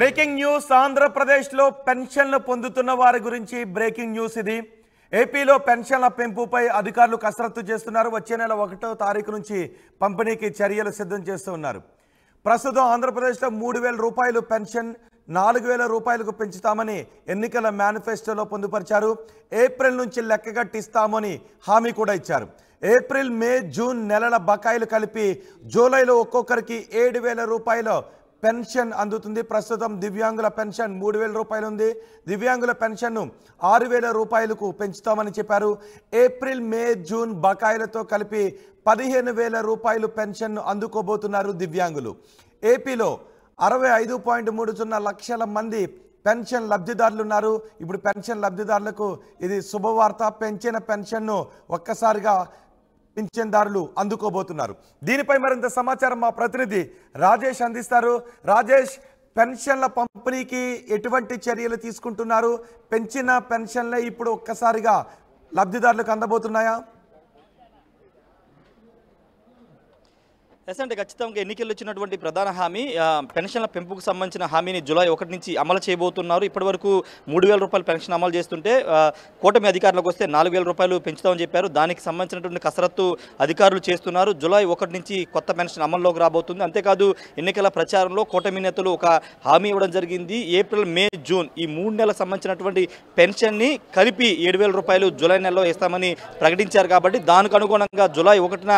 Breaking news ఆంధ్రప్రదేశ్లో పెన్షన్లు పొందుతున్న వారి గురించి బ్రేకింగ్ న్యూస్ ఇది. ఏపీలో పెన్షన్ల పెంపుపై అధికారులు కసరత్తు చేస్తున్నారు. వచ్చే నెల 1వ తారీఖు నుంచి పంపిణీకి చర్యలు సిద్ధం చేస్తూ ఉన్నారు. ప్రస్తుతం ఆంధ్రప్రదేశ్లో 3,000 రూపాయలు పెన్షన్ 4,000 రూపాయలకు పెంచుతామని ఎన్నికల మేనిఫెస్టోలో పొందుపరిచారు. ఏప్రిల్ నుంచి లెక్కగట్టిస్తామని హామీ కూడా ఇచ్చారు. ఏప్రిల్, మే, జూన్ నెలల బకాయిలు కలిపి జూలైలో ఒక్కొక్కరికి 7,000 రూపాయలు పెన్షన్ అందుతుంది. ప్రస్తుతం దివ్యాంగుల పెన్షన్ 3,000 రూపాయలు ఉంది. దివ్యాంగుల పెన్షన్ను 6,000 రూపాయలకు పెంచుతామని చెప్పారు. ఏప్రిల్, మే, జూన్ బకాయిలతో కలిపి 15,000 రూపాయలు పెన్షన్ను అందుకోబోతున్నారు దివ్యాంగులు. ఏపీలో 65.30 లక్షల మంది పెన్షన్ లబ్ధిదారులు ఉన్నారు. ఇప్పుడు పెన్షన్ లబ్ధిదారులకు ఇది శుభవార్త. పెంచిన పెన్షన్ను ఒక్కసారిగా పింఛన్దారులు అందుకోబోతున్నారు. దీనిపై మరింత సమాచారం మా ప్రతినిధి రాజేష్ అందిస్తారు. రాజేష్, పెన్షన్ల పంపిణీకి ఎటువంటి చర్యలు తీసుకుంటున్నారు? పెంచిన పెన్షన్లే ఇప్పుడు ఒక్కసారిగా లబ్ధిదారులకు అందబోతున్నాయా? అంటే ఖచ్చితంగా ఎన్నికల్లో ఇచ్చినటువంటి ప్రధాన హామీ పెన్షన్ల పెంపుకు సంబంధించిన హామీని జూలై 1 నుంచి అమలు చేయబోతున్నారు. ఇప్పటి వరకు 3,000 రూపాయలు పెన్షన్ అమలు చేస్తుంటే కూటమి అధికారులకు వస్తే 4,000 రూపాయలు పెంచుతామని చెప్పారు. దానికి సంబంధించినటువంటి కసరత్తు అధికారులు చేస్తున్నారు. జూలై 1 నుంచి కొత్త పెన్షన్ అమల్లోకి రాబోతుంది. అంతేకాదు ఎన్నికల ప్రచారంలో కూటమి నేతలు ఒక హామీ ఇవ్వడం జరిగింది. ఏప్రిల్, మే, జూన్ ఈ 3 నెలలకు సంబంధించినటువంటి పెన్షన్ని కలిపి 7,000 రూపాయలు జూలై నెలలో ఇస్తామని ప్రకటించారు. కాబట్టి దానికి అనుగుణంగా జూలై 1న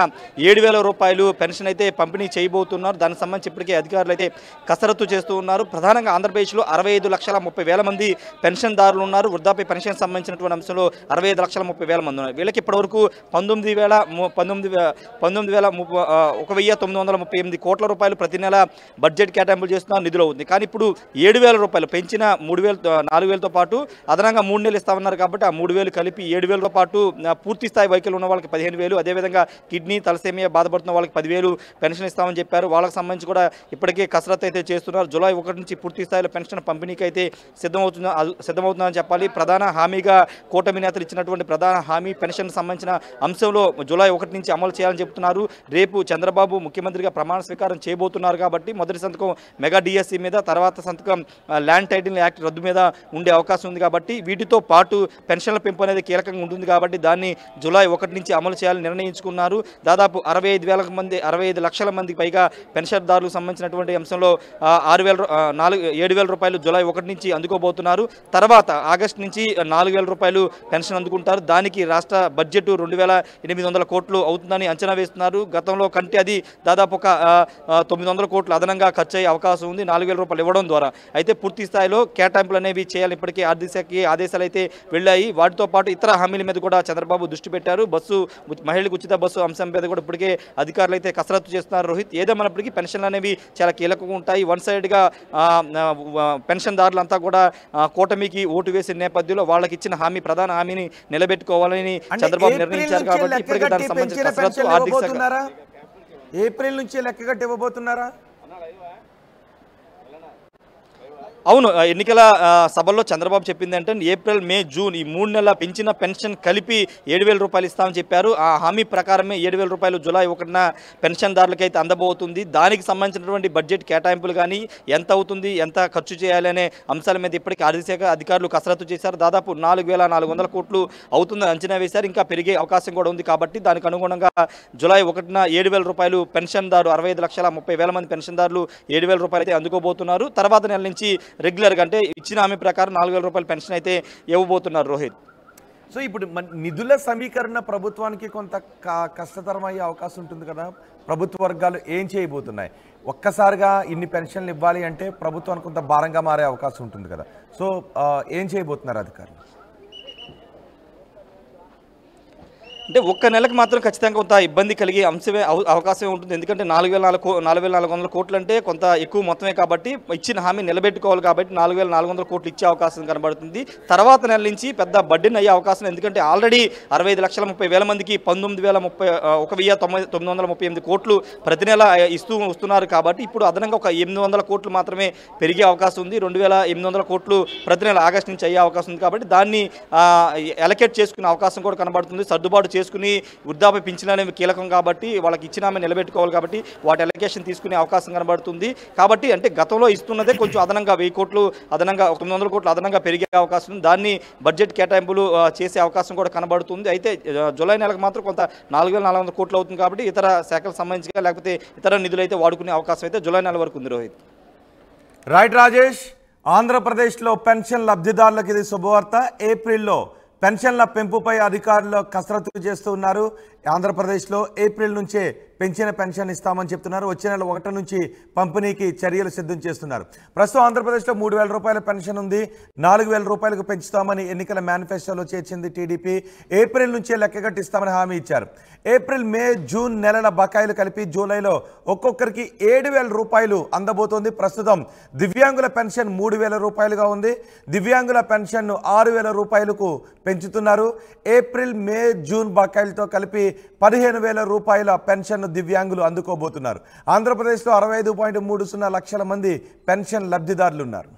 7,000 రూపాయలు పెన్షన్ అయితే పంపిణీ చేయబోతున్నారు. దానికి సంబంధించి ఇప్పటికే అధికారులు అయితే కసరత్తు చేస్తూ ఉన్నారు. ప్రధానంగా ఆంధ్రప్రదేశ్లో 65,30,000 మంది పెన్షన్దారులు ఉన్నారు. వృద్ధాప్య పెన్షన్ సంబంధించినటువంటి అంశంలో 65,30,000 మంది ఉన్నారు. వీళ్ళకి ఇప్పటివరకు 19,938 కోట్ల రూపాయలు ప్రతి నెల బడ్జెట్ కేటాయింపులు చేస్తున్నారు, నిధులు అవుతుంది. కానీ ఇప్పుడు 7,000 రూపాయలు పెంచిన 4,000తో పాటు అదనంగా 3 నెలలు ఇస్తామన్నారు. కాబట్టి ఆ 3,000 కలిపి 7,000తో పాటు పూర్తి స్థాయి వైకల్యం ఉన్న వాళ్ళకి 15,000, అదేవిధంగా కిడ్నీ, తలసేమియా బాధపడుతున్న వాళ్ళకి 10,000 పెన్షన్ ఇస్తామని చెప్పారు. వాళ్ళకి సంబంధించి కూడా ఇప్పటికే కసరత్తు అయితే చేస్తున్నారు. జూలై 1 నుంచి పూర్తి స్థాయిలో పెన్షన్ పంపిణీకి అయితే సిద్ధమవుతుందని చెప్పాలి. ప్రధాన హామీగా కూటమి నేతలు ఇచ్చినటువంటి ప్రధాన హామీ పెన్షన్ సంబంధించిన అంశంలో జూలై 1 నుంచి అమలు చేయాలని చెబుతున్నారు. రేపు చంద్రబాబు ముఖ్యమంత్రిగా ప్రమాణ స్వీకారం చేయబోతున్నారు. కాబట్టి మొదటి సంతకం మెగా డిఎస్సి మీద, తర్వాత సంతకం ల్యాండ్ టైటిల్ యాక్ట్ రద్దు మీద ఉండే అవకాశం ఉంది. కాబట్టి వీటితో పాటు పెన్షన్ల పెంపు అనేది కీలకంగా ఉంటుంది. కాబట్టి దాన్ని జూలై 1 నుంచి అమలు చేయాలని నిర్ణయించుకున్నారు. దాదాపు 65 లక్షల మందికి పైగా పెన్షన్దారులకు సంబంధించినటువంటి అంశంలో 7,000 రూపాయలు జూలై 1 నుంచి అందుకోబోతున్నారు. తర్వాత ఆగస్టు నుంచి 4,000 రూపాయలు పెన్షన్ అందుకుంటారు. దానికి రాష్ట్ర బడ్జెట్ 2,800 కోట్లు అవుతుందని అంచనా వేస్తున్నారు. గతంలో కంటే అది దాదాపు ఒక 900 కోట్లు అదనంగా ఖర్చు అయ్యే అవకాశం ఉంది 4,000 రూపాయలు ఇవ్వడం ద్వారా. అయితే పూర్తి స్థాయిలో కేటాయింపులు అనేవి చేయాలి. ఇప్పటికీ ఆర్థిక శాఖకి ఆదేశాలు అయితే వెళ్ళాయి. వాటితో పాటు ఇతర హామీల మీద కూడా చంద్రబాబు దృష్టి పెట్టారు. మహిళలకు ఉచిత బస్సు అంశం మీద కూడా ఇప్పటికే అధికారులు అయితే కసరత్తు చేస్తున్నారు. రోహిత్, ఏదేమన్నప్పటికీ పెన్షన్లు అనేవి చాలా కీలకంగా ఉంటాయి. వన్ సైడ్గా పెన్షన్దారులంతా కూడా కూటమికి ఓటు వేసిన నేపథ్యంలో వాళ్ళకి ఇచ్చిన ప్రధాన హామీని నిలబెట్టుకోవాలని చంద్రబాబు నిర్ణయించారు. కాబట్టి ఇప్పటికే దానికి సంబంధించిన కసరత్తు ఆర్థిక శాఖ ఏప్రిల్ నుంచి లెక్కగట్టి ఇవ్వబోతున్నారా? అవును, ఎన్నికల సభల్లో చంద్రబాబు చెప్పింది అంటే ఏప్రిల్, మే, జూన్ ఈ 3 నెలల పెంచిన పెన్షన్ కలిపి 7,000 రూపాయలు ఇస్తామని చెప్పారు. ఆ హామీ ప్రకారమే 7,000 రూపాయలు జూలై 1న పెన్షన్దారులకు అయితే అందబోతుంది. దానికి సంబంధించినటువంటి బడ్జెట్ కేటాయింపులు కానీ ఎంత అవుతుంది, ఎంత ఖర్చు చేయాలి అనే అంశాల మీద ఇప్పటికీ ఆర్థిక శాఖ అధికారులు కసరత్తు చేశారు. దాదాపు 4,400 కోట్లు అవుతుందని అంచనా వేశారు. ఇంకా పెరిగే అవకాశం కూడా ఉంది. కాబట్టి దానికి అనుగుణంగా జూలై 1న 7,000 రూపాయలు పెన్షన్దారు 65,30,000 మంది పెన్షన్దారులు 7,000 రూపాయలు అయితే అందుకోబోతున్నారు. తర్వాత నెల నుంచి రెగ్యులర్గా అంటే ఇచ్చిన హామీ ప్రకారం 4,000 రూపాయల పెన్షన్ అయితే ఇవ్వబోతున్నారు. రోహిత్, సో ఇప్పుడు నిధుల సమీకరణ ప్రభుత్వానికి కొంత కష్టతరం అయ్యే అవకాశం ఉంటుంది కదా. ప్రభుత్వ వర్గాలు ఏం చేయబోతున్నాయి? ఒక్కసారిగా ఇన్ని పెన్షన్లు ఇవ్వాలి అంటే ప్రభుత్వానికి కొంత భారంగా మారే అవకాశం ఉంటుంది కదా. సో ఏం చేయబోతున్నారు అధికారులు? అంటే ఒక్క నెలకు మాత్రం ఖచ్చితంగా కొంత ఇబ్బంది కలిగే అవకాశమే ఉంటుంది. ఎందుకంటే 4,400 కోట్లు అంటే కొంత ఎక్కువ మొత్తమే. కాబట్టి ఇచ్చిన హామీ నిలబెట్టుకోవాలి. కాబట్టి 4,400 కోట్లు ఇచ్చే అవకాశం కనబడుతుంది. తర్వాత నెల నుంచి పెద్ద బడ్డెన్ అయ్యే అవకాశం. ఎందుకంటే ఆల్రెడీ 65,30,000 మందికి 19,938 కోట్లు ప్రతి నెల వస్తున్నారు. కాబట్టి ఇప్పుడు అదనంగా ఒక 800 కోట్లు మాత్రమే పెరిగే అవకాశం ఉంది. 2,800 కోట్లు ప్రతి నెల ఆగస్టు నుంచి అయ్యే అవకాశం ఉంది. కాబట్టి దాన్ని అలొకేట్ చేసుకునే అవకాశం కూడా కనబడుతుంది. సర్దుబాటు చేసుకుని వృద్ధాప్య పింఛన్ అనేవి కీలకం కాబట్టి వాళ్ళకి ఇచ్చిన ఆమె నిలబెట్టుకోవాలి కాబట్టి వాటి అలొకేషన్ తీసుకునే అవకాశం కనబడుతుంది. కాబట్టి అంటే గతంలో ఇస్తున్నదే కొంచెం అదనంగా 1000 కోట్లు అదనంగా 900 కోట్లు అదనంగా పెరిగే అవకాశం ఉంది. దాన్ని బడ్జెట్ కేటాయింపులు చేసే అవకాశం కూడా కనబడుతుంది. అయితే జూలై నెలకు మాత్రం కొంత 4400 కోట్లు అవుతుంది కాబట్టి ఇతర శాఖలకు సంబంధించి లేకపోతే ఇతర నిధులు అయితే వాడుకునే అవకాశం అయితే జూలై నెల వరకు ఉంది. రోహిత్. రైట్ రాజేష్. ఆంధ్రప్రదేశ్లో పెన్షన్ లబ్ధిదారులకు ఇది శుభవార్త. ఏప్రిల్లో పెన్షన్ల పెంపుపై అధికారులు కసరత్తు చేస్తూ ఉన్నారు. ఆంధ్రప్రదేశ్లో ఏప్రిల్ నుంచే పెంచిన పెన్షన్ ఇస్తామని చెప్తున్నారు. వచ్చే నెల 1 నుంచి పంపిణీకి చర్యలు సిద్ధం చేస్తున్నారు. ప్రస్తుతం ఆంధ్రప్రదేశ్లో 3000 రూపాయల పెన్షన్ ఉంది. 4000 రూపాయలకు పెంచుతామని ఎన్నికల మేనిఫెస్టోలో చేర్చింది టీడీపీ. ఏప్రిల్ నుంచే లెక్కగట్టిస్తామని హామీ ఇచ్చారు. ఏప్రిల్, మే, జూన్ నెలల బకాయిలు కలిపి జూలైలో ఒక్కొక్కరికి 7000 రూపాయలు అందబోతోంది. ప్రస్తుతం దివ్యాంగుల పెన్షన్ 3000 రూపాయలుగా ఉంది. దివ్యాంగుల పెన్షన్ను 6000 రూపాయలకు పెంచుతున్నారు. ఏప్రిల్, మే, జూన్ బకాయిలతో కలిపి 15000 రూపాయల పెన్షన్ను దివ్యాంగులు అందుకోబోతున్నారు. ఆంధ్రప్రదేశ్లో 65.30 లక్షల మంది పెన్షన్ లబ్ధిదారులు ఉన్నారు.